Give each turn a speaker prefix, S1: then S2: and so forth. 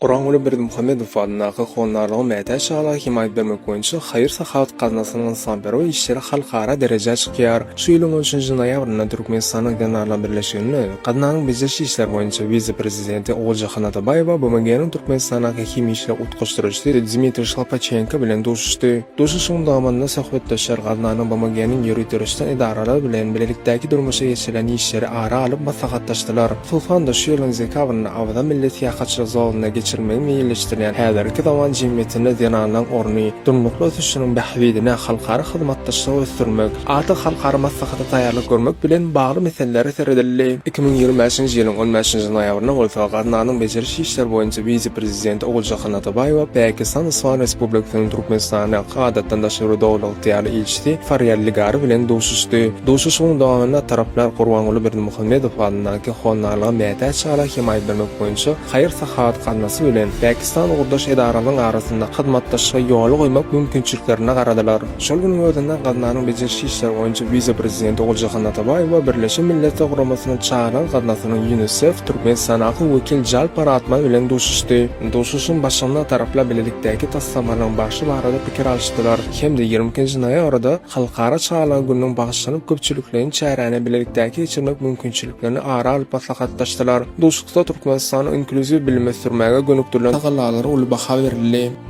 S1: Qur'an Berdimuhamedov adına Xonarlığı Mete Şala himayet vermek boyunca hayır saxavat qaznasının sanbero işleri xalqara derece çıkıyar. Şu yılın 13. noyabrında Türkmenistan'ın Denarla Birleşiğini qadnanın beceriş işler boyunca vize prezidenti Oljahan Atabayeva BMG'nin Türkmenistan'daki himi işler utquşturucusu Dmitry Shlapachenko bilen do'shishdi. Do'shishning davomida suhbatdoshlar qadnanın BMG'nin yuritirishdan idaralar bilen birlikdagi durmusha geçiren işleri ara alıp maslahatlaştılar. Sulfanda şu yılın zekavrını avda milleti yaqaçlı zalına geçirmeyi meyilleştiren häzirki zaman jemgyýetinde denalan orny durmukly ötüşüniň bahwidine halkara hyzmatdaşlyk ösdürmek, aty halkara maslahata taýýarlyk görmek bilen bagly meseleleri seredildi. 2025-nji ýylyň 15-nji noýabryna bolsa qadnanyň beceriş işler boýunça vice prezidenti Oljahan Atabayewa Pakistan Islam Respublikasynyň Türkmenistana gadatdan daşary dowlat ýaly elçisi Faryal Ligary bilen do'shishdi. Do'shişiň dowamında taraplar Qur'an Berdimuhamedov adyndaky Xonarlygy Mete Şala himayet bermek boýunça haýyr saxavat qaznasy bilen Pakistan urdaş edaralaryň arasynda hyzmatdaşlyga ýol goýmak mümkinçiliklerine garadylar. Şol güniň özünde qadnanyň beceriş işler boýunça vice prezidenti Oljahan Atabayewa Birleşik Milletler Guramasynyň çağıran qadnasynyň UNICEF Türkmenistanaky wekil Jalpar Atman bilen do'shishdi. Do'shişiň başynda taraplar bilelikdäki tassamaryň başı barada pikir alşdylar. Hemde 22-nji noýabrda halkara çağıran günüň bagşlanyp köpçülikleriň çäräne bilelikdäki geçirmek mümkinçiliklerini ara alyp maslahatlaşdylar. Do'shlykda Türkmenistanyň inkluziw bilime sürmäge gönükdirilen tagallalary uly baha berildi.